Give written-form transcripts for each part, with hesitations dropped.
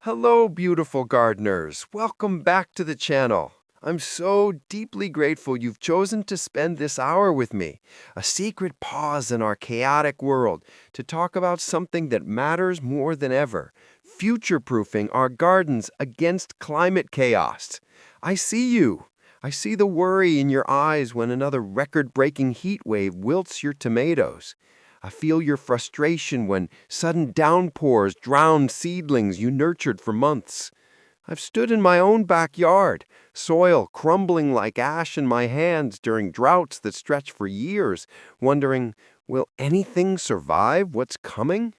Hello, beautiful gardeners. Welcome back to the channel. I'm so deeply grateful you've chosen to spend this hour with me, a secret pause in our chaotic world, to talk about something that matters more than ever, future-proofing our gardens against climate chaos. I see you. I see the worry in your eyes when another record-breaking heat wave wilts your tomatoes. I feel your frustration when sudden downpours drown seedlings you nurtured for months. I've stood in my own backyard, soil crumbling like ash in my hands during droughts that stretch for years, wondering, will anything survive what's coming?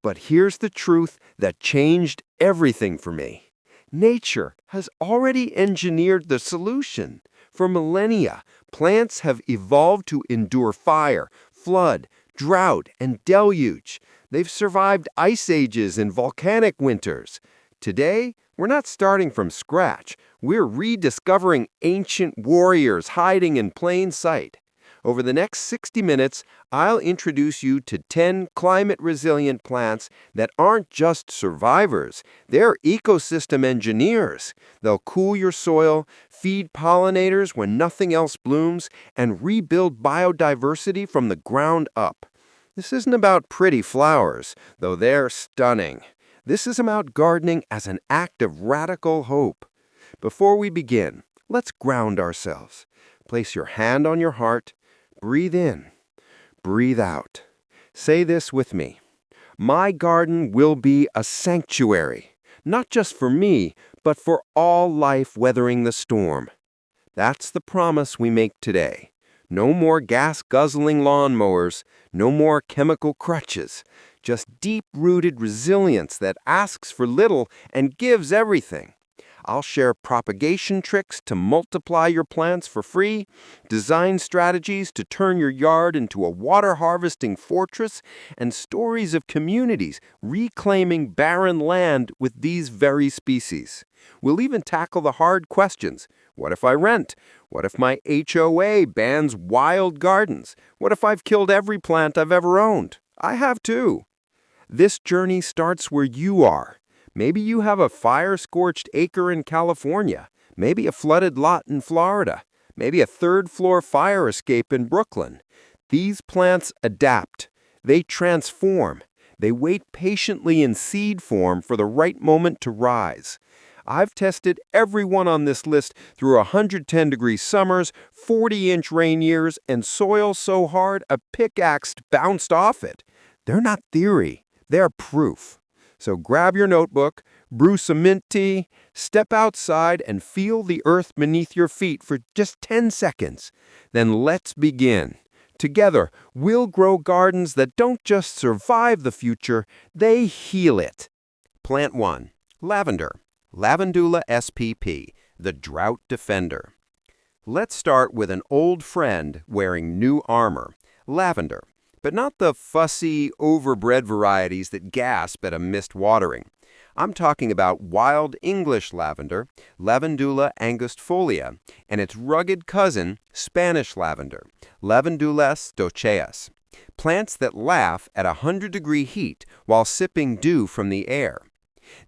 But here's the truth that changed everything for me. Nature has already engineered the solution. For millennia, plants have evolved to endure fire, flood, drought, and deluge. They've survived ice ages and volcanic winters. Today, we're not starting from scratch. We're rediscovering ancient warriors hiding in plain sight. Over the next 60 minutes, I'll introduce you to 10 climate-resilient plants that aren't just survivors. They're ecosystem engineers. They'll cool your soil, feed pollinators when nothing else blooms, and rebuild biodiversity from the ground up. This isn't about pretty flowers, though they're stunning. This is about gardening as an act of radical hope. Before we begin, let's ground ourselves. Place your hand on your heart. Breathe in. Breathe out. Say this with me. My garden will be a sanctuary, not just for me, but for all life weathering the storm. That's the promise we make today. No more gas-guzzling lawnmowers, no more chemical crutches, just deep-rooted resilience that asks for little and gives everything. I'll share propagation tricks to multiply your plants for free, design strategies to turn your yard into a water harvesting fortress, and stories of communities reclaiming barren land with these very species. We'll even tackle the hard questions. What if I rent? What if my HOA bans wild gardens? What if I've killed every plant I've ever owned? I have too. This journey starts where you are. Maybe you have a fire-scorched acre in California, maybe a flooded lot in Florida, maybe a third-floor fire escape in Brooklyn. These plants adapt. They transform. They wait patiently in seed form for the right moment to rise. I've tested everyone on this list through 110-degree summers, 40-inch rain years, and soil so hard a pickaxe bounced off it. They're not theory. They're proof. So grab your notebook, brew some mint tea, step outside, and feel the earth beneath your feet for just 10 seconds. Then let's begin. Together, we'll grow gardens that don't just survive the future, they heal it. Plant 1. Lavender. Lavandula spp, the drought defender. Let's start with an old friend wearing new armor, lavender. But not the fussy, overbred varieties that gasp at a missed watering. I'm talking about wild English lavender, Lavandula angustifolia, and its rugged cousin, Spanish lavender, Lavandula stoicheus. Plants that laugh at 100-degree heat while sipping dew from the air.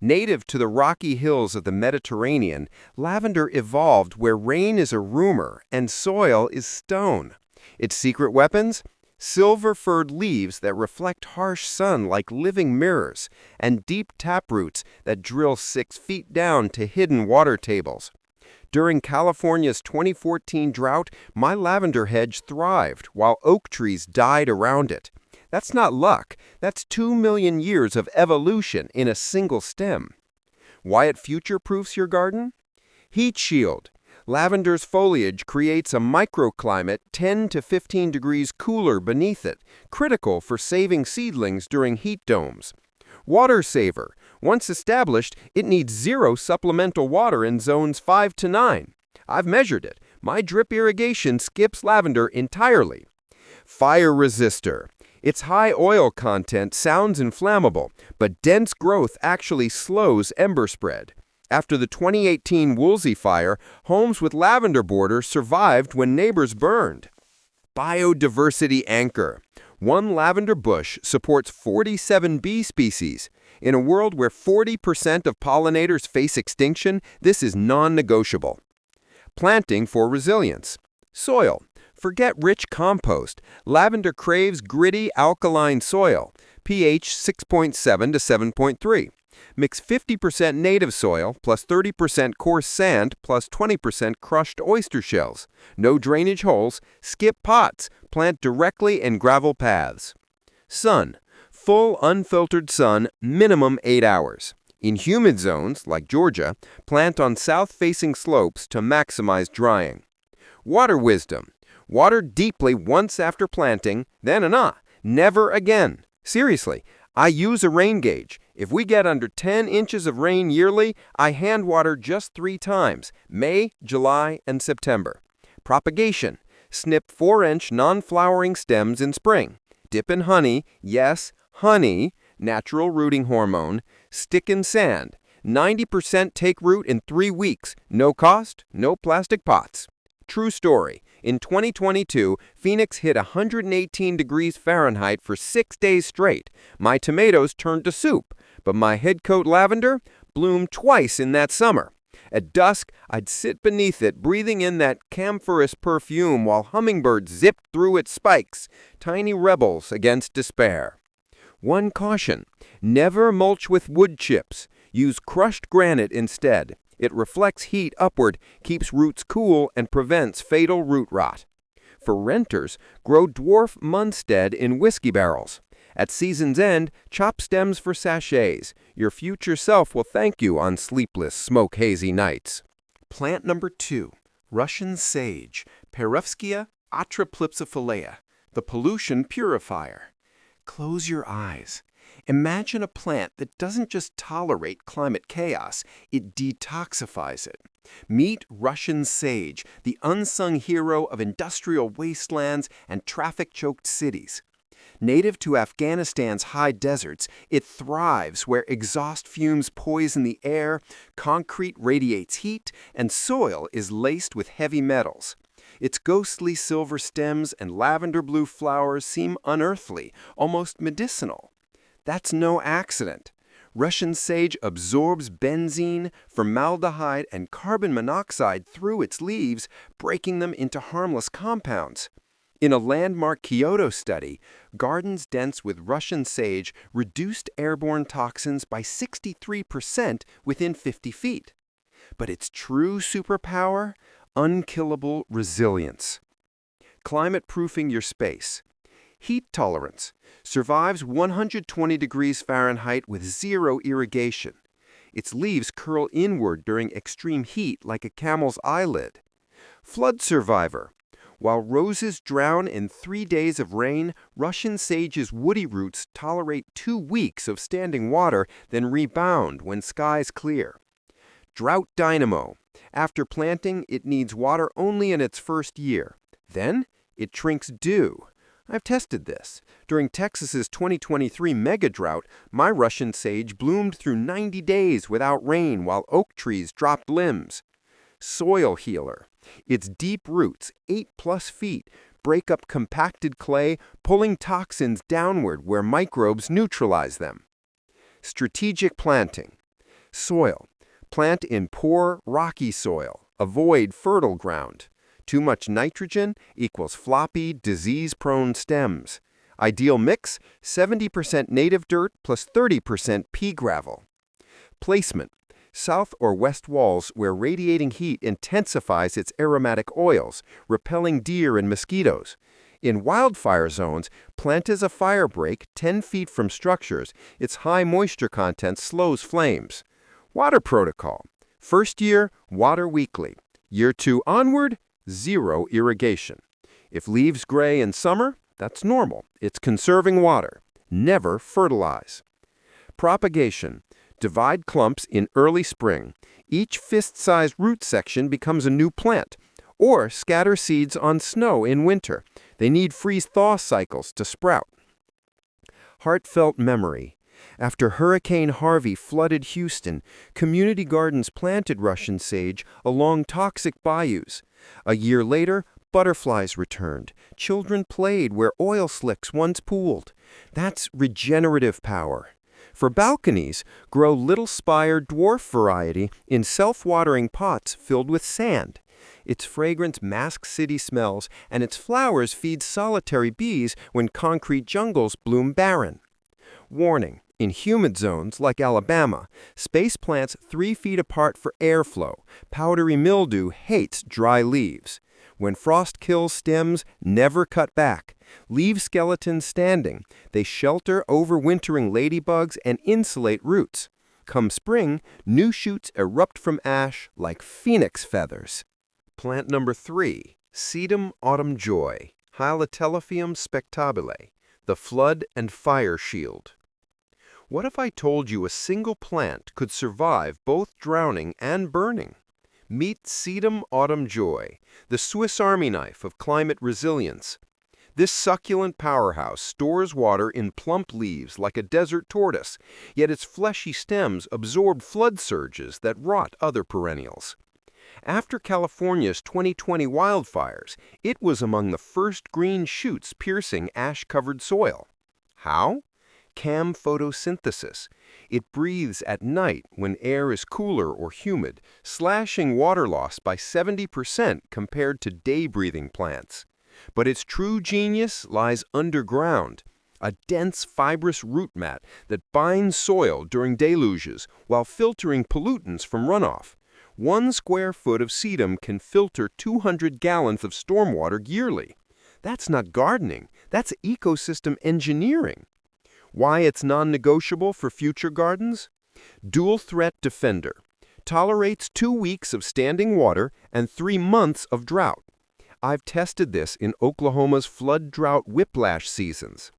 Native to the rocky hills of the Mediterranean, lavender evolved where rain is a rumor and soil is stone. Its secret weapons? Silver-furred leaves that reflect harsh sun like living mirrors, and deep taproots that drill 6 feet down to hidden water tables. During California's 2014 drought, my lavender hedge thrived while oak trees died around it. That's not luck. That's 2 million years of evolution in a single stem. Why it future-proofs your garden? Heat shield. Lavender's foliage creates a microclimate 10 to 15 degrees cooler beneath it, critical for saving seedlings during heat domes. Water saver. Once established, it needs 0 supplemental water in zones 5 to 9. I've measured it. My drip irrigation skips lavender entirely. Fire resistor. Its high oil content sounds inflammable, but dense growth actually slows ember spread. After the 2018 Woolsey fire, homes with lavender border survived when neighbors burned. Biodiversity anchor. One lavender bush supports 47 bee species. In a world where 40% of pollinators face extinction, this is non-negotiable. Planting for resilience. Soil. Forget rich compost. Lavender craves gritty, alkaline soil, pH 6.7 to 7.3. Mix 50% native soil plus 30% coarse sand plus 20% crushed oyster shells. No drainage holes, skip pots, plant directly in gravel paths. Sun. Full unfiltered sun, minimum 8 hours. In humid zones, like Georgia, plant on south-facing slopes to maximize drying. Water wisdom. Water deeply once after planting, then never again. Seriously, I use a rain gauge. If we get under 10 inches of rain yearly, I hand water just 3 times, May, July, and September. Propagation. Snip 4-inch non-flowering stems in spring. Dip in honey, yes, honey, natural rooting hormone. Stick in sand. 90% take root in 3 weeks. No cost, no plastic pots. True story. In 2022, Phoenix hit 118 degrees Fahrenheit for 6 days straight. My tomatoes turned to soup, but my headcoat lavender bloomed twice in that summer. At dusk, I'd sit beneath it, breathing in that camphorous perfume while hummingbirds zipped through its spikes, tiny rebels against despair. One caution: never mulch with wood chips. Use crushed granite instead. It reflects heat upward, keeps roots cool, and prevents fatal root rot. For renters, grow dwarf Munstead in whiskey barrels. At season's end, chop stems for sachets. Your future self will thank you on sleepless, smoke-hazy nights. Plant number 2, Russian sage, Perufskia atriplypsophilea, the pollution purifier. Close your eyes. Imagine a plant that doesn't just tolerate climate chaos, it detoxifies it. Meet Russian sage, the unsung hero of industrial wastelands and traffic-choked cities. Native to Afghanistan's high deserts, it thrives where exhaust fumes poison the air, concrete radiates heat, and soil is laced with heavy metals. Its ghostly silver stems and lavender blue flowers seem unearthly, almost medicinal. That's no accident. Russian sage absorbs benzene, formaldehyde, and carbon monoxide through its leaves, breaking them into harmless compounds. In a landmark Kyoto study, gardens dense with Russian sage reduced airborne toxins by 63% within 50 feet. But its true superpower? Unkillable resilience. Climate-proofing your space. Heat tolerance. Survives 120 degrees Fahrenheit with zero irrigation. Its leaves curl inward during extreme heat like a camel's eyelid. Flood survivor. While roses drown in 3 days of rain, Russian sage's woody roots tolerate 2 weeks of standing water, then rebound when skies clear. Drought dynamo. After planting, it needs water only in its first year. Then, it drinks dew. I've tested this. During Texas's 2023 mega drought, my Russian sage bloomed through 90 days without rain while oak trees dropped limbs. Soil healer. Its deep roots, 8+ feet, break up compacted clay, pulling toxins downward where microbes neutralize them. Strategic planting. Soil. Plant in poor, rocky soil. Avoid fertile ground. Too much nitrogen equals floppy, disease-prone stems. Ideal mix, 70% native dirt plus 30% pea gravel. Placement. South or west walls where radiating heat intensifies its aromatic oils, repelling deer and mosquitoes. In wildfire zones, plant as a fire break 10 feet from structures. Its high moisture content slows flames. Water protocol. First year, water weekly. Year 2 onward, zero irrigation. If leaves gray in summer, that's normal. It's conserving water. Never fertilize. Propagation. Divide clumps in early spring. Each fist-sized root section becomes a new plant. Or scatter seeds on snow in winter. They need freeze-thaw cycles to sprout. Heartfelt memory. After Hurricane Harvey flooded Houston, community gardens planted Russian sage along toxic bayous. A year later, butterflies returned. Children played where oil slicks once pooled. That's regenerative power. For balconies, grow little spire dwarf variety in self-watering pots filled with sand. Its fragrance masks city smells, and its flowers feed solitary bees when concrete jungles bloom barren. Warning: in humid zones like Alabama, space plants 3 feet apart for airflow. Powdery mildew hates dry leaves. When frost kills stems, never cut back. Leave skeletons standing. They shelter overwintering ladybugs and insulate roots. Come spring, new shoots erupt from ash like phoenix feathers. Plant number 3, Sedum autumn joy, Hylatellophyum spectabile, the flood and fire shield. What if I told you a single plant could survive both drowning and burning? Meet Sedum autumn joy, the Swiss Army knife of climate resilience. This succulent powerhouse stores water in plump leaves like a desert tortoise, yet its fleshy stems absorb flood surges that rot other perennials. After California's 2020 wildfires, it was among the first green shoots piercing ash-covered soil. How? Cam photosynthesis. It breathes at night when air is cooler or humid, slashing water loss by 70% compared to day-breathing plants. But its true genius lies underground, a dense fibrous root mat that binds soil during deluges while filtering pollutants from runoff. 1 square foot of sedum can filter 200 gallons of stormwater yearly. That's not gardening, that's ecosystem engineering. Why it's non-negotiable for future gardens? Dual threat defender. Tolerates 2 weeks of standing water and 3 months of drought. I've tested this in Oklahoma's flood drought whiplash seasons.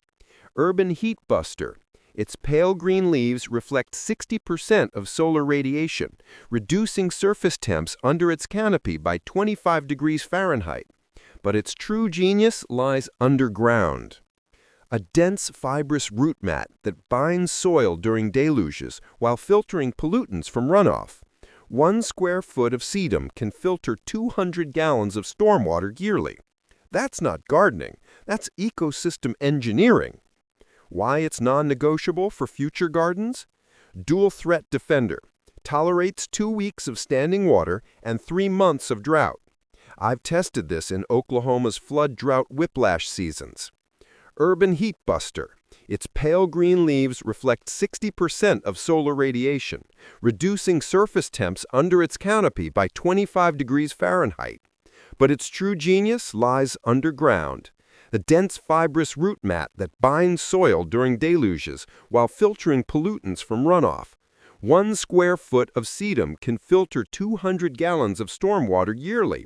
Urban heat buster. Its pale green leaves reflect 60% of solar radiation, reducing surface temps under its canopy by 25 degrees Fahrenheit. But its true genius lies underground. A dense fibrous root mat that binds soil during deluges while filtering pollutants from runoff. 1 square foot of sedum can filter 200 gallons of stormwater yearly. That's not gardening, that's ecosystem engineering. Why it's non-negotiable for future gardens? Dual threat defender. Tolerates 2 weeks of standing water and 3 months of drought. I've tested this in Oklahoma's flood drought whiplash seasons. Urban heat buster. Its pale green leaves reflect 60% of solar radiation, reducing surface temps under its canopy by 25 degrees Fahrenheit. But its true genius lies underground. The dense fibrous root mat that binds soil during deluges while filtering pollutants from runoff. 1 square foot of sedum can filter 200 gallons of stormwater yearly.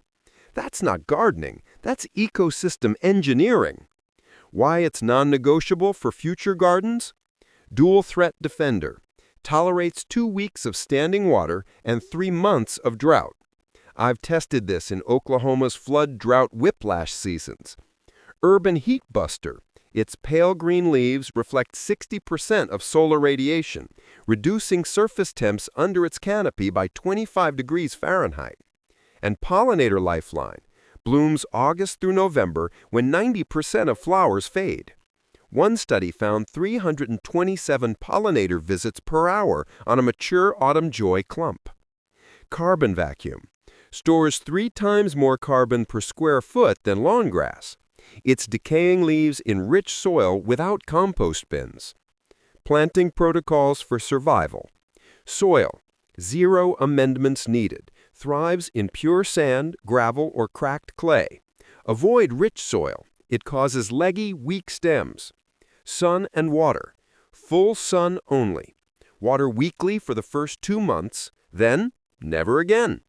That's not gardening, that's ecosystem engineering. Why it's non-negotiable for future gardens? Dual threat defender. Tolerates 2 weeks of standing water and 3 months of drought. I've tested this in Oklahoma's flood drought whiplash seasons. Urban heat buster. Its pale green leaves reflect 60% of solar radiation, reducing surface temps under its canopy by 25 degrees Fahrenheit. And pollinator lifeline. Blooms August through November when 90% of flowers fade. One study found 327 pollinator visits per hour on a mature autumn joy clump. Carbon vacuum. Stores 3 times more carbon per square foot than lawn grass. Its decaying leaves enrich soil without compost bins. Planting protocols for survival. Soil. 0 amendments needed. Thrives in pure sand, gravel, or cracked clay. Avoid rich soil. It causes leggy, weak stems. Sun and water. Full sun only. Water weekly for the first 2 months, then never again.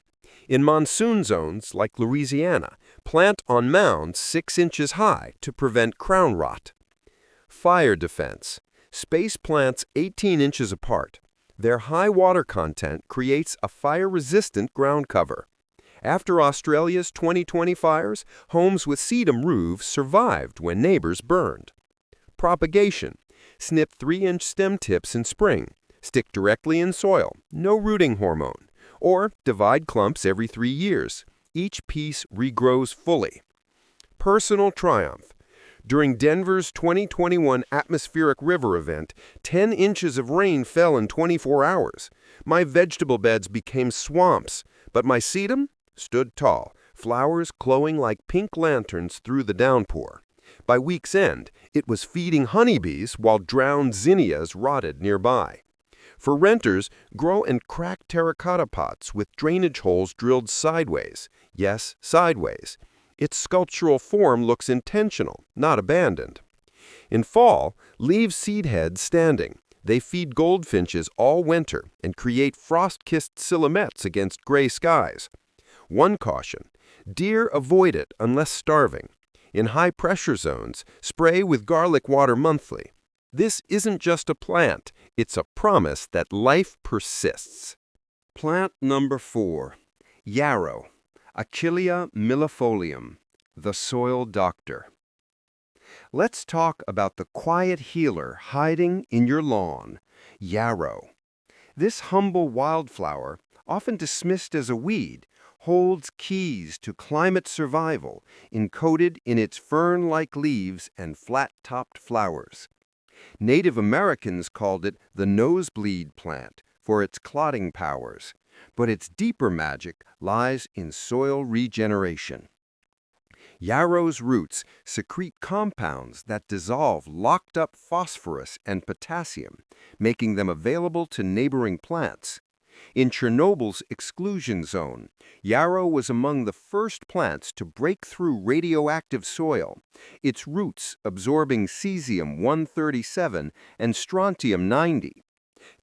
In monsoon zones like Louisiana, plant on mounds 6 inches high to prevent crown rot. Fire defense. Space plants 18 inches apart. Their high water content creates a fire-resistant ground cover. After Australia's 2020 fires, homes with sedum roofs survived when neighbors burned. Propagation. Snip 3-inch stem tips in spring. Stick directly in soil, no rooting hormone. Or divide clumps every 3 years. Each piece regrows fully. Personal triumph. During Denver's 2021 atmospheric river event, 10 inches of rain fell in 24 hours. My vegetable beds became swamps, but my sedum stood tall, flowers glowing like pink lanterns through the downpour. By week's end, it was feeding honeybees while drowned zinnias rotted nearby. For renters, grow in cracked terracotta pots with drainage holes drilled sideways. Yes, sideways. Its sculptural form looks intentional, not abandoned. In fall, leave seed heads standing. They feed goldfinches all winter and create frost-kissed silhouettes against gray skies. One caution: deer avoid it unless starving. In high-pressure zones, spray with garlic water monthly. This isn't just a plant, it's a promise that life persists. Plant number 4. Yarrow, Achillea millefolium, the soil doctor. Let's talk about the quiet healer hiding in your lawn, yarrow. This humble wildflower, often dismissed as a weed, holds keys to climate survival encoded in its fern-like leaves and flat-topped flowers. Native Americans called it the nosebleed plant for its clotting powers, but its deeper magic lies in soil regeneration. Yarrow's roots secrete compounds that dissolve locked-up phosphorus and potassium, making them available to neighboring plants. In Chernobyl's exclusion zone, yarrow was among the first plants to break through radioactive soil, its roots absorbing cesium-137 and strontium-90.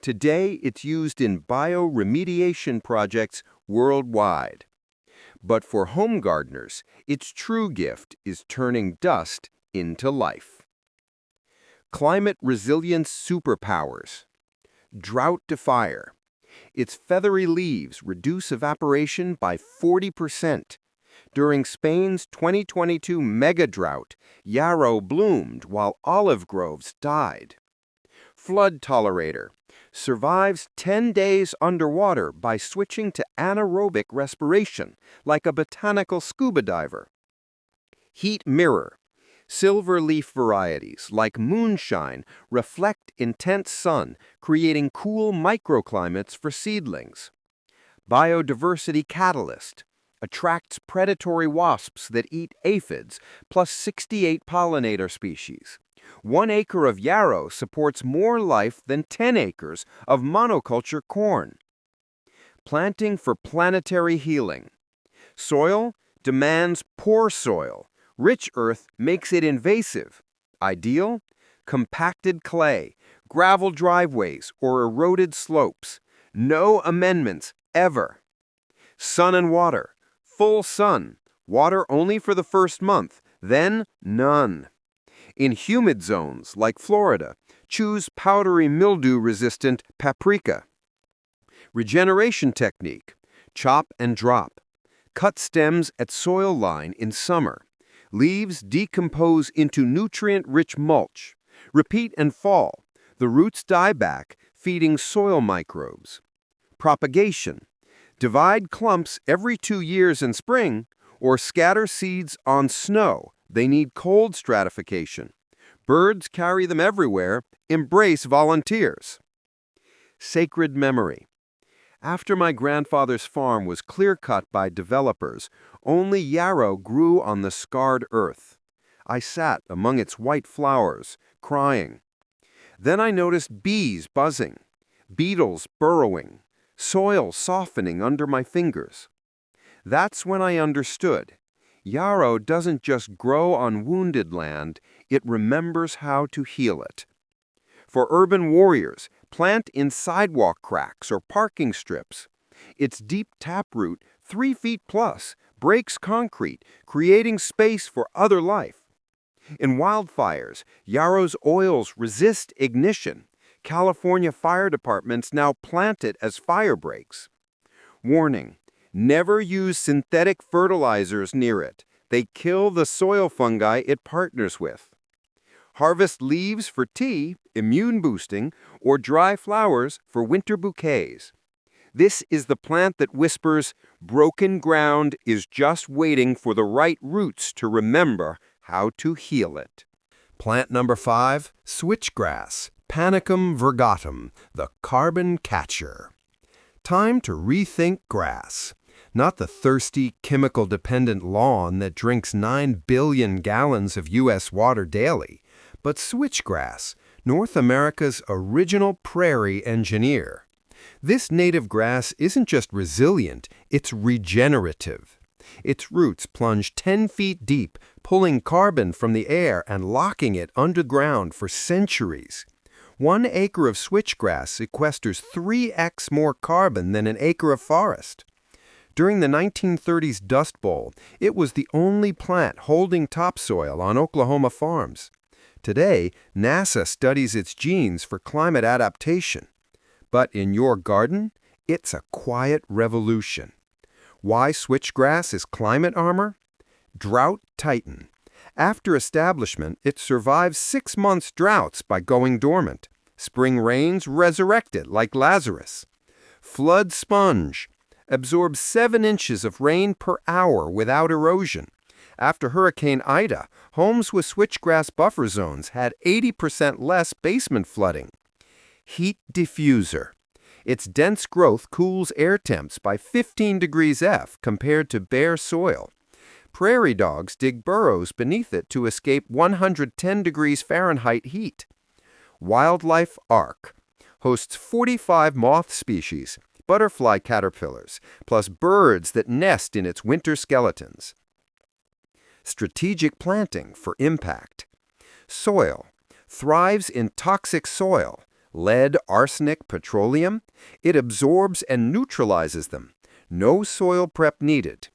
Today, it's used in bioremediation projects worldwide. But for home gardeners, its true gift is turning dust into life. Climate resilience superpowers. Drought defier. Its feathery leaves reduce evaporation by 40%. During Spain's 2022 mega drought, yarrow bloomed while olive groves died. Flood tolerator. Survives 10 days underwater by switching to anaerobic respiration, like a botanical scuba diver. Heat mirror. Silver leaf varieties, like moonshine, reflect intense sun, creating cool microclimates for seedlings. Biodiversity catalyst. Attracts predatory wasps that eat aphids, plus 68 pollinator species. 1 acre of yarrow supports more life than 10 acres of monoculture corn. Planting for planetary healing. Soil demands poor soil. Rich earth makes it invasive. Ideal? Compacted clay, gravel driveways, or eroded slopes. No amendments, ever. Sun and water. Full sun. Water only for the first month, then none. In humid zones, like Florida, choose powdery mildew-resistant paprika. Regeneration technique. Chop and drop. Cut stems at soil line in summer. Leaves decompose into nutrient-rich mulch. Repeat and fall. The roots die back, feeding soil microbes. Propagation. Divide clumps every 2 years in spring, or scatter seeds on snow. They need cold stratification. Birds carry them everywhere. Embrace volunteers. Sacred memory. After my grandfather's farm was clear-cut by developers, only yarrow grew on the scarred earth. I sat among its white flowers, crying. Then I noticed bees buzzing, beetles burrowing, soil softening under my fingers. That's when I understood. Yarrow doesn't just grow on wounded land, it remembers how to heal it. For urban warriors, plant in sidewalk cracks or parking strips. Its deep taproot, 3 feet plus, breaks concrete, creating space for other life. In wildfires, yarrow's oils resist ignition. California fire departments now plant it as fire breaks. Warning: never use synthetic fertilizers near it. They kill the soil fungi it partners with. Harvest leaves for tea, immune boosting, or dry flowers for winter bouquets. This is the plant that whispers, broken ground is just waiting for the right roots to remember how to heal it. Plant number 5, switchgrass, Panicum virgatum, the carbon catcher. Time to rethink grass. Not the thirsty, chemical-dependent lawn that drinks 9 billion gallons of U.S. water daily, but switchgrass, North America's original prairie engineer. This native grass isn't just resilient, it's regenerative. Its roots plunge 10 feet deep, pulling carbon from the air and locking it underground for centuries. 1 acre of switchgrass sequesters 3x more carbon than an acre of forest. During the 1930s Dust Bowl, it was the only plant holding topsoil on Oklahoma farms. Today, NASA studies its genes for climate adaptation. But in your garden, it's a quiet revolution. Why switchgrass is climate armor? Drought titan. After establishment, it survives 6 months' droughts by going dormant. Spring rains resurrect it like Lazarus. Flood sponge. Absorbs 7 inches of rain per hour without erosion. After Hurricane Ida, homes with switchgrass buffer zones had 80% less basement flooding. Heat diffuser. Its dense growth cools air temps by 15 degrees F compared to bare soil. Prairie dogs dig burrows beneath it to escape 110 degrees Fahrenheit heat. Wildlife Ark. Hosts 45 moth species, butterfly caterpillars, plus birds that nest in its winter skeletons. Strategic planting for impact. Soil. Thrives in toxic soil. Lead, arsenic, petroleum. It absorbs and neutralizes them. No soil prep needed.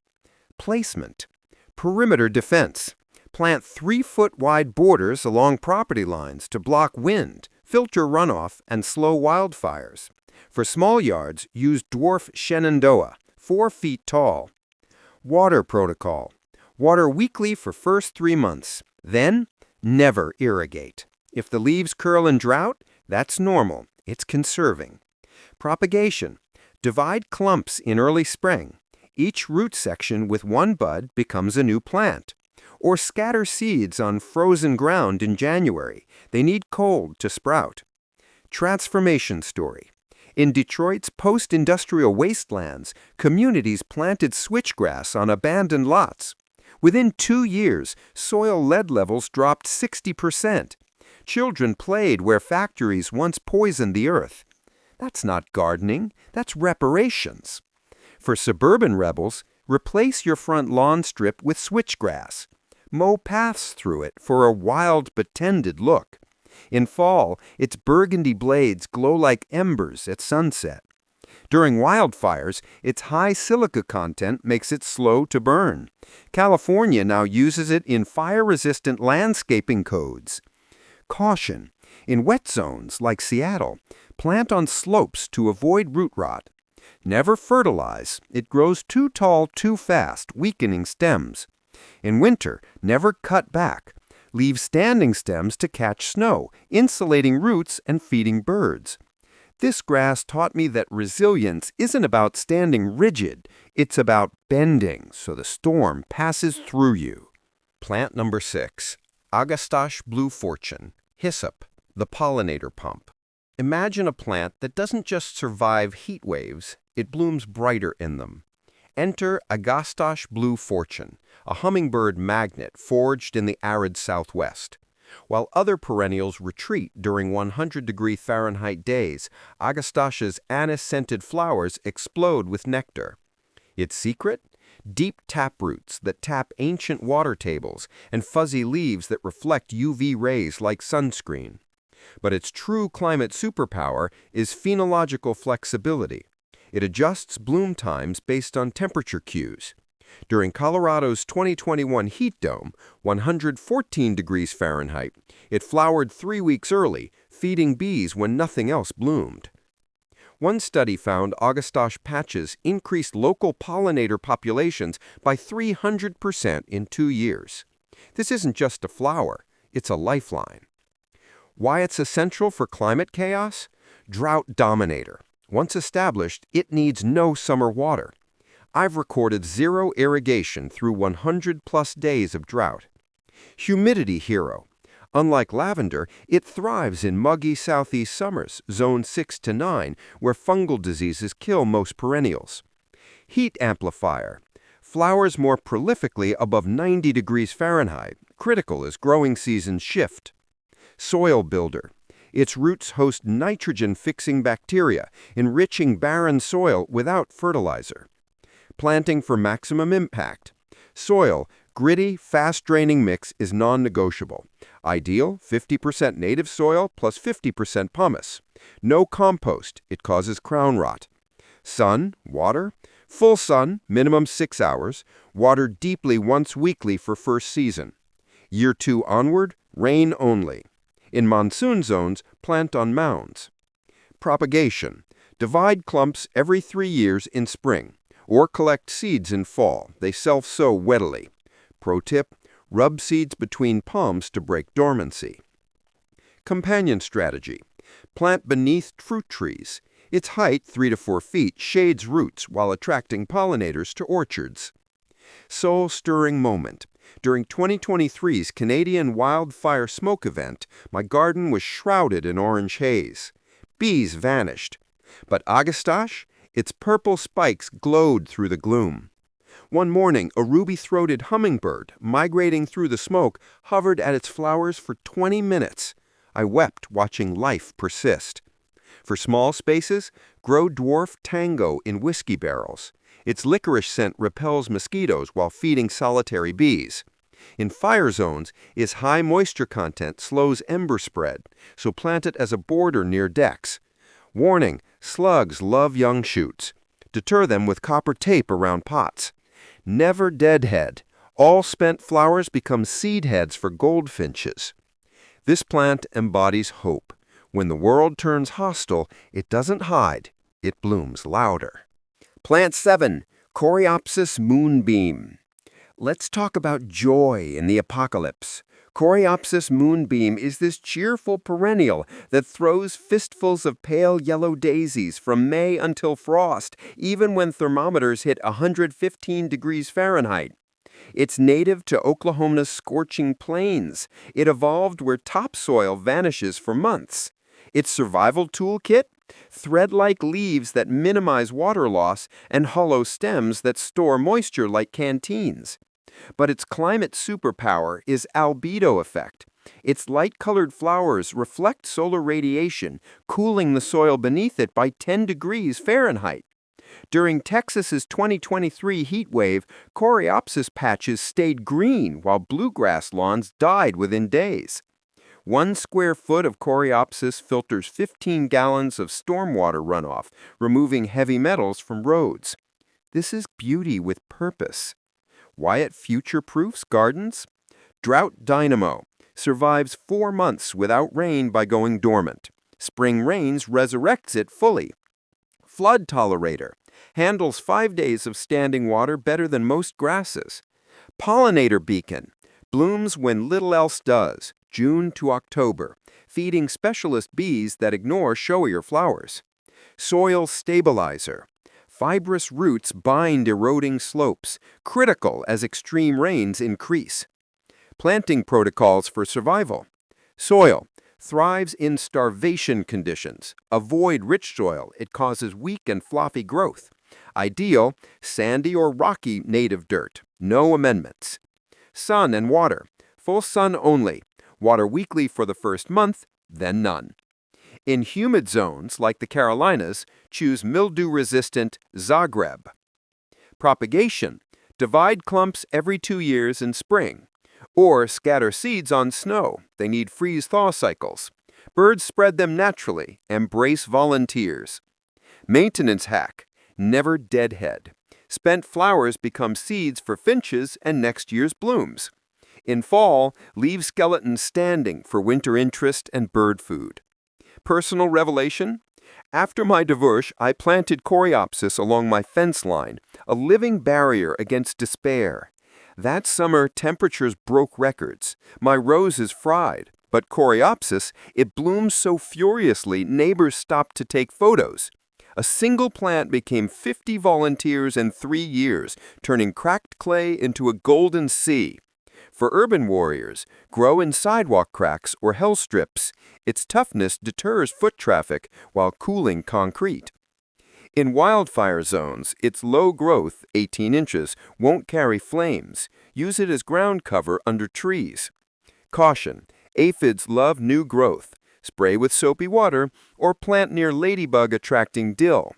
Placement. Perimeter defense. Plant 3-foot wide borders along property lines to block wind, filter runoff, and slow wildfires. For small yards, use dwarf Shenandoah, 4 feet tall. Water protocol. Water weekly for first 3 months. Then, never irrigate. If the leaves curl in drought, that's normal. It's conserving. Propagation. Divide clumps in early spring. Each root section with 1 bud becomes a new plant. Or scatter seeds on frozen ground in January. They need cold to sprout. Transformation story. In Detroit's post-industrial wastelands, communities planted switchgrass on abandoned lots. Within 2 years, soil lead levels dropped 60%. Children played where factories once poisoned the earth. That's not gardening, that's reparations. For suburban rebels, replace your front lawn strip with switchgrass. Mow paths through it for a wild but tended look. In fall, its burgundy blades glow like embers at sunset. During wildfires, its high silica content makes it slow to burn. California now uses it in fire-resistant landscaping codes. Caution. In wet zones like Seattle, plant on slopes to avoid root rot. Never fertilize. It grows too tall too fast, weakening stems. In winter, never cut back. Leave standing stems to catch snow, insulating roots and feeding birds. This grass taught me that resilience isn't about standing rigid. It's about bending so the storm passes through you. Plant number 6. Agastache Blue Fortune, hyssop, the pollinator pump. Imagine a plant that doesn't just survive heat waves, it blooms brighter in them. Enter Agastache Blue Fortune, a hummingbird magnet forged in the arid Southwest. While other perennials retreat during 100-degree Fahrenheit days, Agastache's anise-scented flowers explode with nectar. Its secret? Deep taproots that tap ancient water tables and fuzzy leaves that reflect UV rays like sunscreen. But its true climate superpower is phenological flexibility. It adjusts bloom times based on temperature cues. During Colorado's 2021 heat dome, 114 degrees Fahrenheit, it flowered 3 weeks early, feeding bees when nothing else bloomed. One study found Agastache patches increased local pollinator populations by 300% in 2 years. This isn't just a flower, it's a lifeline. Why it's essential for climate chaos? Drought dominator. Once established, it needs no summer water. I've recorded 0 irrigation through 100-plus days of drought. Humidity hero. Unlike lavender, it thrives in muggy southeast summers, zone 6 to 9, where fungal diseases kill most perennials. Heat amplifier. Flowers more prolifically above 90 degrees Fahrenheit, critical as growing seasons shift. Soil builder. Its roots host nitrogen-fixing bacteria, enriching barren soil without fertilizer. Planting for maximum impact. Soil, gritty, fast-draining mix is non-negotiable. Ideal, 50% native soil plus 50% pumice. No compost, it causes crown rot. Sun, water. Full sun, minimum 6 hours. Water deeply once weekly for first season. Year 2 onward, rain only. In monsoon zones, plant on mounds. Propagation. Divide clumps every 3 years in spring, or collect seeds in fall. They self-sow wettily. Pro tip, rub seeds between palms to break dormancy. Companion strategy. Plant beneath fruit trees. Its height, 3 to 4 feet, shades roots while attracting pollinators to orchards. Soul-stirring moment. During 2023's Canadian wildfire smoke event, my garden was shrouded in orange haze. Bees vanished. But agastache? Its purple spikes glowed through the gloom. One morning, a ruby-throated hummingbird, migrating through the smoke, hovered at its flowers for 20 minutes. I wept watching life persist. For small spaces, grow dwarf tango in whiskey barrels. Its licorice scent repels mosquitoes while feeding solitary bees. In fire zones, its high moisture content slows ember spread, so plant it as a border near decks. Warning, slugs love young shoots. Deter them with copper tape around pots. Never deadhead. All spent flowers become seed heads for goldfinches. This plant embodies hope. When the world turns hostile, it doesn't hide, it blooms louder. Plant 7, Coreopsis moonbeam. Let's talk about joy in the apocalypse. Coreopsis moonbeam is this cheerful perennial that throws fistfuls of pale yellow daisies from May until frost, even when thermometers hit 115 degrees Fahrenheit. It's native to Oklahoma's scorching plains. It evolved where topsoil vanishes for months. Its survival toolkit? Thread-like leaves that minimize water loss and hollow stems that store moisture like canteens. But its climate superpower is albedo effect. Its light-colored flowers reflect solar radiation, cooling the soil beneath it by 10 degrees Fahrenheit. During Texas's 2023 heat wave, Coreopsis patches stayed green while bluegrass lawns died within days. 1 square foot of Coreopsis filters 15 gallons of stormwater runoff, removing heavy metals from roads. This is beauty with purpose. Why it future-proofs gardens? Drought dynamo. Survives 4 months without rain by going dormant. Spring rains resurrects it fully. Flood tolerator. Handles 5 days of standing water better than most grasses. Pollinator beacon. Blooms when little else does, June to October, feeding specialist bees that ignore showier flowers. Soil stabilizer. Fibrous roots bind eroding slopes, critical as extreme rains increase. Planting protocols for survival. Soil. Thrives in starvation conditions. Avoid rich soil, it causes weak and floppy growth. Ideal, sandy or rocky native dirt. No amendments. Sun and water. Full sun only. Water weekly for the first month, then none. In humid zones, like the Carolinas, choose mildew-resistant Zagreb. Propagation. Divide clumps every 2 years in spring. Or scatter seeds on snow. They need freeze-thaw cycles. Birds spread them naturally. Embrace volunteers. Maintenance hack. Never deadhead. Spent flowers become seeds for finches and next year's blooms. In fall, leave skeletons standing for winter interest and bird food. Personal revelation? After my divorce, I planted Coreopsis along my fence line, a living barrier against despair. That summer, temperatures broke records. My roses fried, but Coreopsis, it bloomed so furiously neighbors stopped to take photos. A single plant became 50 volunteers in 3 years, turning cracked clay into a golden sea. For urban warriors, grow in sidewalk cracks or hell strips. Its toughness deters foot traffic while cooling concrete. In wildfire zones, its low growth, 18 inches, won't carry flames. Use it as ground cover under trees. Caution: aphids love new growth. Spray with soapy water or plant near ladybug-attracting dill.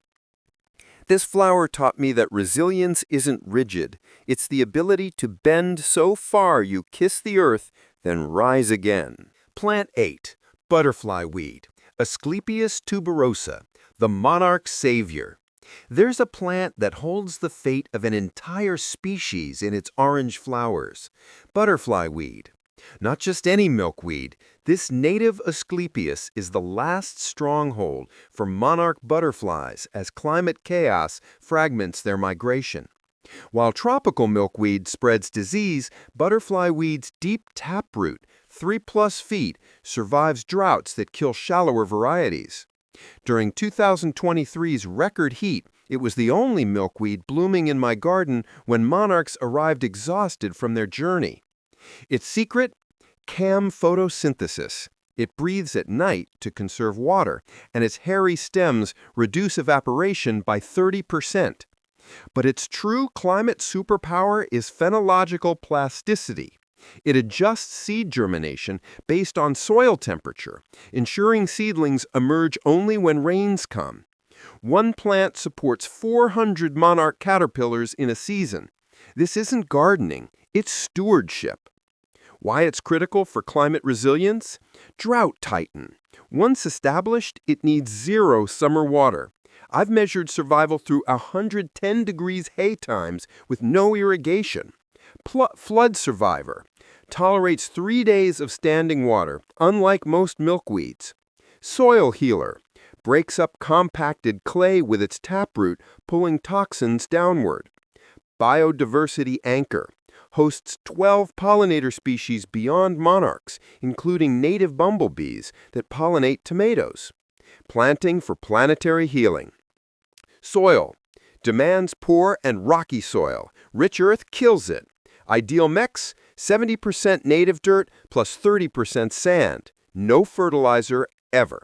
This flower taught me that resilience isn't rigid. It's the ability to bend so far you kiss the earth, then rise again. Plant 8. Butterfly weed. Asclepias tuberosa, the monarch's savior. There's a plant that holds the fate of an entire species in its orange flowers. Butterfly weed. Not just any milkweed, this native Asclepias is the last stronghold for monarch butterflies as climate chaos fragments their migration. While tropical milkweed spreads disease, butterfly weed's deep taproot, 3+ feet, survives droughts that kill shallower varieties. During 2023's record heat, it was the only milkweed blooming in my garden when monarchs arrived exhausted from their journey. Its secret? Cam photosynthesis. It breathes at night to conserve water, and its hairy stems reduce evaporation by 30%. But its true climate superpower is phenological plasticity. It adjusts seed germination based on soil temperature, ensuring seedlings emerge only when rains come. One plant supports 400 monarch caterpillars in a season. This isn't gardening, it's stewardship. Why it's critical for climate resilience? Drought titan. Once established, it needs 0 summer water. I've measured survival through 110 degrees hay times with no irrigation. Flood survivor. Tolerates 3 days of standing water, unlike most milkweeds. Soil healer. Breaks up compacted clay with its taproot, pulling toxins downward. Biodiversity anchor. Hosts 12 pollinator species beyond monarchs, including native bumblebees that pollinate tomatoes. Planting for planetary healing. Soil. Demands poor and rocky soil. Rich earth kills it. Ideal mix: 70% native dirt plus 30% sand. No fertilizer ever.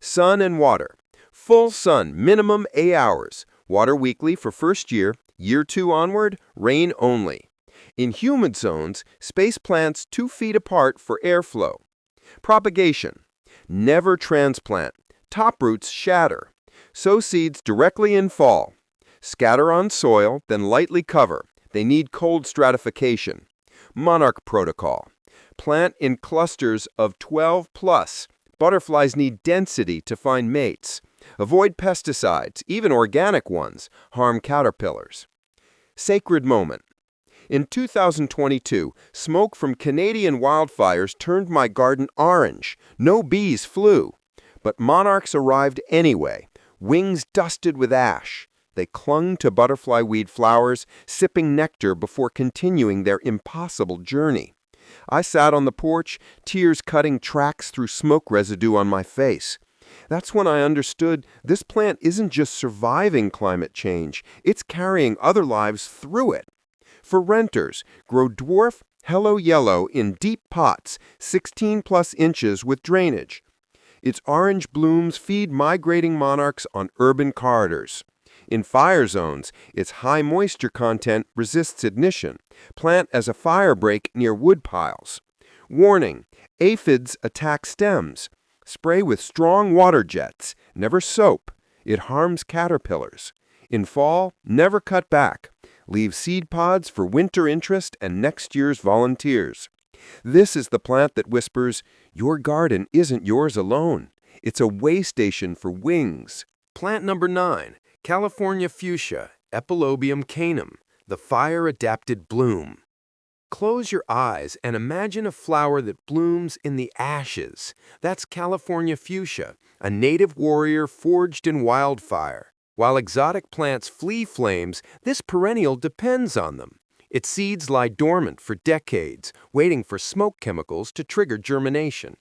Sun and water. Full sun, minimum 8 hours. Water weekly for first year. Year 2 onward, rain only. In humid zones, space plants 2 feet apart for airflow. Propagation. Never transplant. Taproots shatter. Sow seeds directly in fall. Scatter on soil, then lightly cover. They need cold stratification. Monarch protocol. Plant in clusters of 12+. Butterflies need density to find mates. Avoid pesticides, even organic ones, harm caterpillars. Sacred moment. In 2022, smoke from Canadian wildfires turned my garden orange. No bees flew. But monarchs arrived anyway, wings dusted with ash. They clung to butterfly weed flowers, sipping nectar before continuing their impossible journey. I sat on the porch, tears cutting tracks through smoke residue on my face. That's when I understood this plant isn't just surviving climate change, it's carrying other lives through it. For renters, grow dwarf Hello Yellow in deep pots, 16+ inches with drainage. Its orange blooms feed migrating monarchs on urban corridors. In fire zones, its high moisture content resists ignition. Plant as a fire break near wood piles. Warning: aphids attack stems. Spray with strong water jets, never soap. It harms caterpillars. In fall, never cut back. Leave seed pods for winter interest and next year's volunteers. This is the plant that whispers, your garden isn't yours alone. It's a way station for wings. Plant number 9, California fuchsia, Epilobium canum, the fire-adapted bloom. Close your eyes and imagine a flower that blooms in the ashes. That's California fuchsia, a native warrior forged in wildfire. While exotic plants flee flames, this perennial depends on them. Its seeds lie dormant for decades, waiting for smoke chemicals to trigger germination.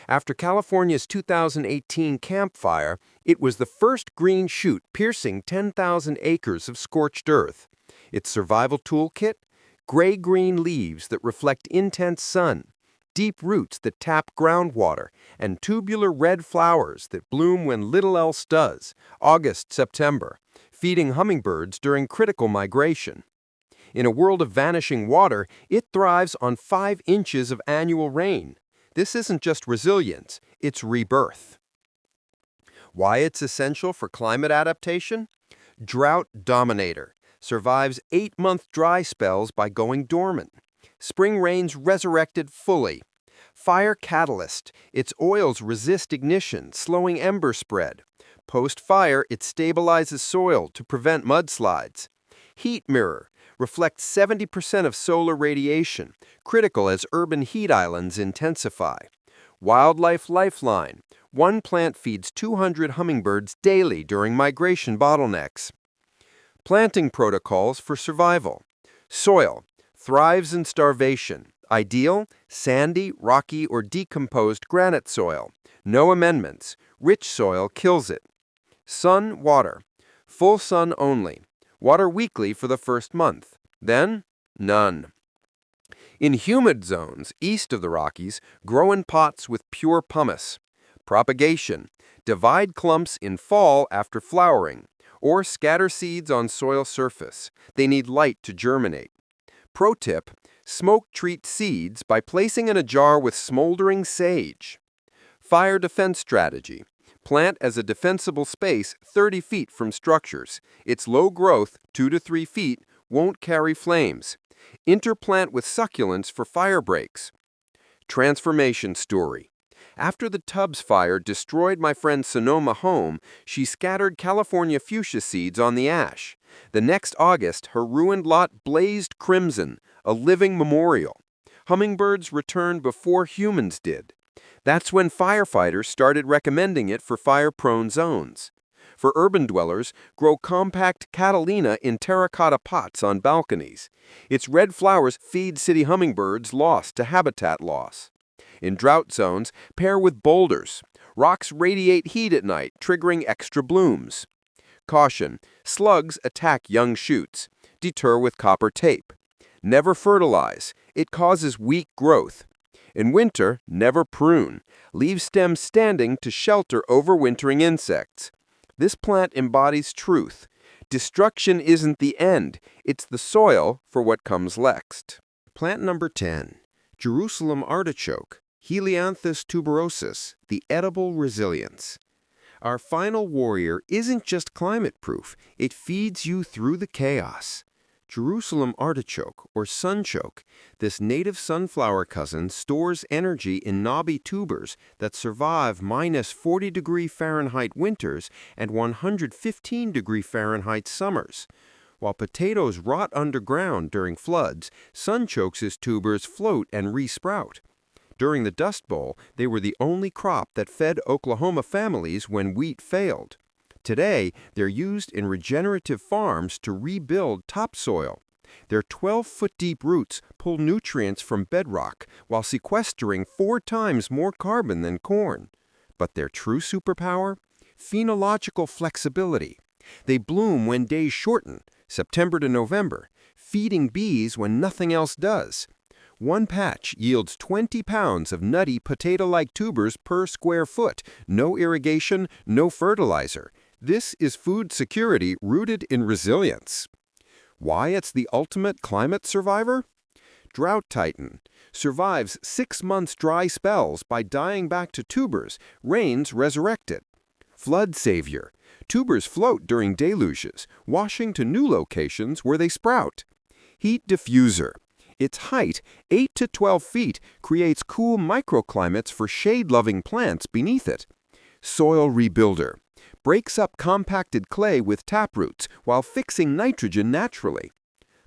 After California's 2018 Camp Fire, it was the first green shoot piercing 10,000 acres of scorched earth. Its survival toolkit? gray-green leaves that reflect intense sun, deep roots that tap groundwater, and tubular red flowers that bloom when little else does, August, September, feeding hummingbirds during critical migration. In a world of vanishing water, it thrives on 5 inches of annual rain. This isn't just resilience, it's rebirth. Why it's essential for climate adaptation? Drought dominator. Survives 8-month dry spells by going dormant. Spring rains resurrected fully. Fire catalyst. Its oils resist ignition, slowing ember spread. Post-fire, it stabilizes soil to prevent mudslides. Heat mirror. Reflects 70% of solar radiation, critical as urban heat islands intensify. Wildlife lifeline. One plant feeds 200 hummingbirds daily during migration bottlenecks. Planting protocols for survival. Soil. Thrives in starvation. Ideal, sandy, rocky, or decomposed granite soil. No amendments. Rich soil kills it. Sun, water. Full sun only. Water weekly for the first month. Then, none. In humid zones east of the Rockies, grow in pots with pure pumice. Propagation. Divide clumps in fall after flowering, or scatter seeds on soil surface. They need light to germinate. Pro tip, smoke treat seeds by placing in a jar with smoldering sage. Fire defense strategy. Plant as a defensible space 30 feet from structures. Its low growth, 2 to 3 feet, won't carry flames. Interplant with succulents for fire breaks. Transformation story. After the Tubbs fire destroyed my friend Sonoma home, she scattered California fuchsia seeds on the ash. The next August, her ruined lot blazed crimson, a living memorial. Hummingbirds returned before humans did. That's when firefighters started recommending it for fire-prone zones. For urban dwellers, grow compact Catalina in terracotta pots on balconies. Its red flowers feed city hummingbirds lost to habitat loss. In drought zones, pair with boulders. Rocks radiate heat at night, triggering extra blooms. Caution, slugs attack young shoots. Deter with copper tape. Never fertilize. It causes weak growth. In winter, never prune. Leave stems standing to shelter overwintering insects. This plant embodies truth. Destruction isn't the end, it's the soil for what comes next. Plant number 10, Jerusalem artichoke, Helianthus tuberosus, the edible resilience. Our final warrior isn't just climate-proof, it feeds you through the chaos. Jerusalem artichoke, or sunchoke, this native sunflower cousin stores energy in knobby tubers that survive minus 40-degree Fahrenheit winters and 115-degree Fahrenheit summers. While potatoes rot underground during floods, sunchokes' tubers float and resprout. During the Dust Bowl, they were the only crop that fed Oklahoma families when wheat failed. Today, they're used in regenerative farms to rebuild topsoil. Their 12-foot-deep roots pull nutrients from bedrock while sequestering 4 times more carbon than corn. But their true superpower? Phenological flexibility. They bloom when days shorten, September to November, feeding bees when nothing else does. One patch yields 20 pounds of nutty potato-like tubers per square foot, no irrigation, no fertilizer. This is food security rooted in resilience. Why it's the ultimate climate survivor? Drought titan. Survives 6 months dry spells by dying back to tubers. Rains resurrect it. Flood savior. Tubers float during deluges, washing to new locations where they sprout. Heat diffuser. Its height, 8 to 12 feet, creates cool microclimates for shade-loving plants beneath it. Soil rebuilder. Breaks up compacted clay with taproots while fixing nitrogen naturally.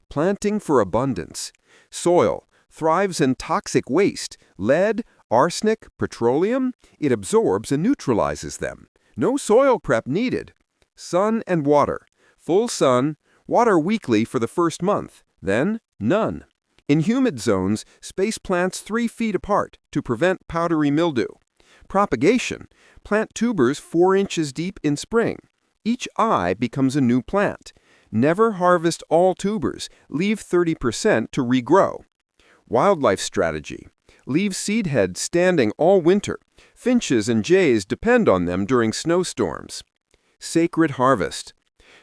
Planting for abundance. Soil. Thrives in toxic waste, lead, arsenic, petroleum. It absorbs and neutralizes them. No soil prep needed. Sun and water. Full sun, water weekly for the first month, then none. In humid zones, space plants 3 feet apart to prevent powdery mildew. Propagation. Plant tubers 4 inches deep in spring. Each eye becomes a new plant. Never harvest all tubers. Leave 30% to regrow. Wildlife strategy. Leave seed heads standing all winter. Finches and jays depend on them during snowstorms. Sacred harvest.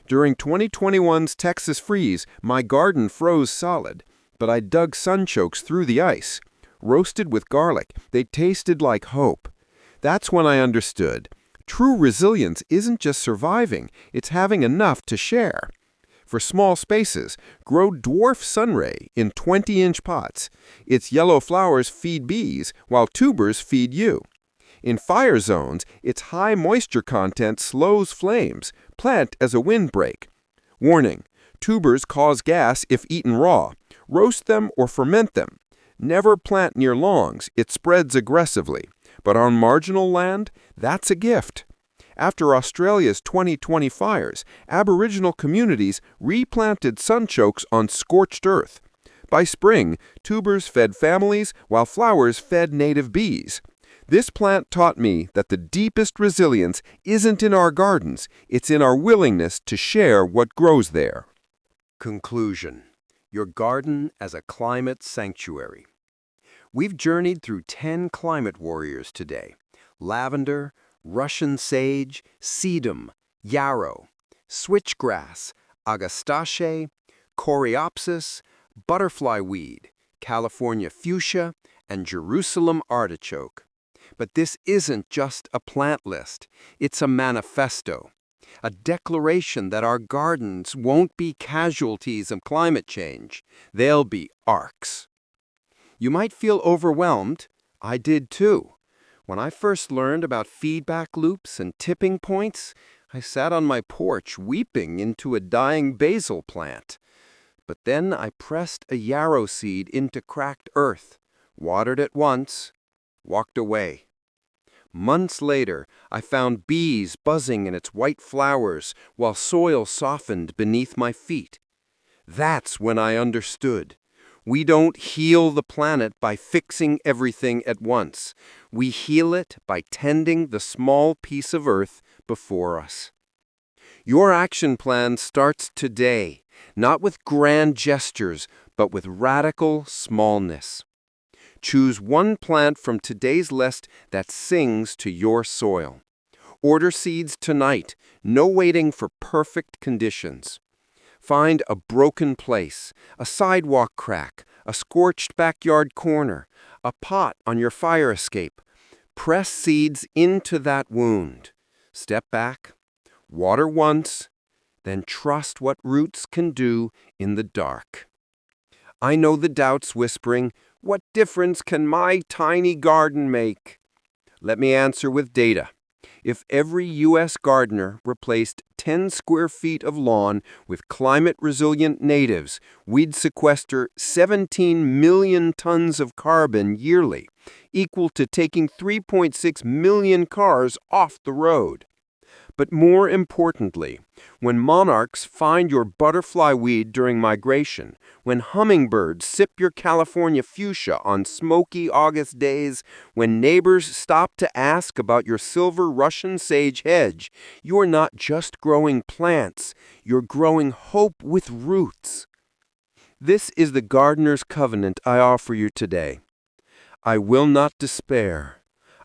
During 2021's Texas freeze, my garden froze solid, but I dug sunchokes through the ice. Roasted with garlic, they tasted like hope. That's when I understood. True resilience isn't just surviving, it's having enough to share. For small spaces, grow dwarf sunray in 20-inch pots. Its yellow flowers feed bees, while tubers feed you. In fire zones, its high moisture content slows flames. Plant as a windbreak. Warning: tubers cause gas if eaten raw. Roast them or ferment them. Never plant near lawns, it spreads aggressively. But on marginal land, that's a gift. After Australia's 2020 fires, Aboriginal communities replanted sunchokes on scorched earth. By spring, tubers fed families while flowers fed native bees. This plant taught me that the deepest resilience isn't in our gardens, it's in our willingness to share what grows there. Conclusion: your garden as a climate sanctuary. We've journeyed through 10 climate warriors today. Lavender, Russian sage, Sedum, Yarrow, switchgrass, agastache, coreopsis, butterfly weed, California fuchsia, and Jerusalem artichoke. But this isn't just a plant list. It's a manifesto, a declaration that our gardens won't be casualties of climate change. They'll be arcs. You might feel overwhelmed. I did too. When I first learned about feedback loops and tipping points, I sat on my porch weeping into a dying basil plant. But then I pressed a yarrow seed into cracked earth, watered it once, walked away. Months later, I found bees buzzing in its white flowers while soil softened beneath my feet. That's when I understood. We don't heal the planet by fixing everything at once. We heal it by tending the small piece of earth before us. Your action plan starts today, not with grand gestures, but with radical smallness. Choose one plant from today's list that sings to your soil. Order seeds tonight, no waiting for perfect conditions. Find a broken place, a sidewalk crack, a scorched backyard corner, a pot on your fire escape. Press seeds into that wound. Step back, water once, then trust what roots can do in the dark. I know the doubts whispering, "What difference can my tiny garden make?" Let me answer with data. If every U.S. gardener replaced 10 square feet of lawn with climate-resilient natives, we'd sequester 17 million tons of carbon yearly, equal to taking 3.6 million cars off the road. But more importantly, when monarchs find your butterfly weed during migration, when hummingbirds sip your California fuchsia on smoky August days, when neighbors stop to ask about your silver Russian sage hedge, you're not just growing plants, you're growing hope with roots. This is the gardener's covenant I offer you today. I will not despair.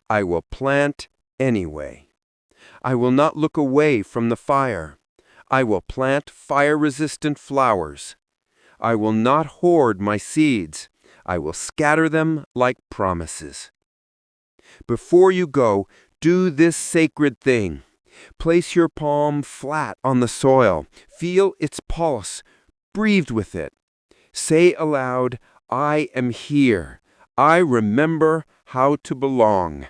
I will plant anyway. I will not look away from the fire. I will plant fire-resistant flowers. I will not hoard my seeds. I will scatter them like promises. Before you go, do this sacred thing. Place your palm flat on the soil. Feel its pulse. Breathe with it. Say aloud, "I am here. I remember how to belong."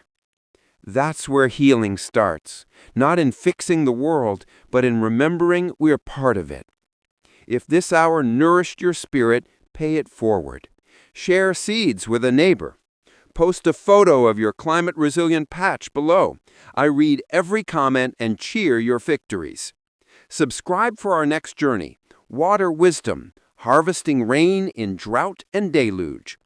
That's where healing starts, not in fixing the world, but in remembering we're part of it. If this hour nourished your spirit, pay it forward. Share seeds with a neighbor. Post a photo of your climate-resilient patch below. I read every comment and cheer your victories. Subscribe for our next journey, Water Wisdom, Harvesting Rain in Drought and Deluge.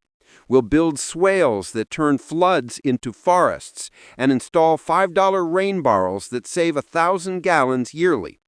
We'll build swales that turn floods into forests and install $5 rain barrels that save 1,000 gallons yearly.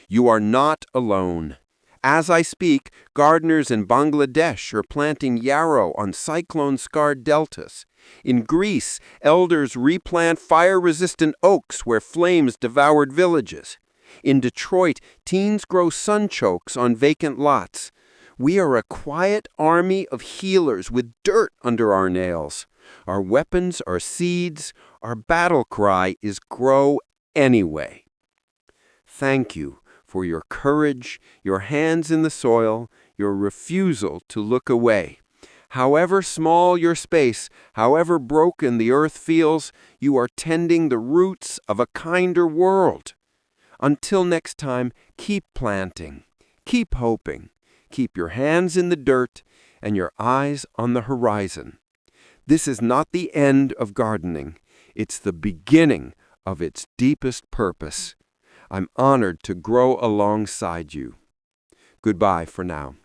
You are not alone. As I speak, gardeners in Bangladesh are planting yarrow on cyclone-scarred deltas. In Greece, elders replant fire-resistant oaks where flames devoured villages. In Detroit, teens grow sunchokes on vacant lots. We are a quiet army of healers with dirt under our nails. Our weapons are seeds. Our battle cry is grow anyway. Thank you for your courage, your hands in the soil, your refusal to look away. However small your space, however broken the earth feels, you are tending the roots of a kinder world. Until next time, keep planting, keep hoping, keep your hands in the dirt and your eyes on the horizon. This is not the end of gardening. It's the beginning of its deepest purpose. I'm honored to grow alongside you. Goodbye for now.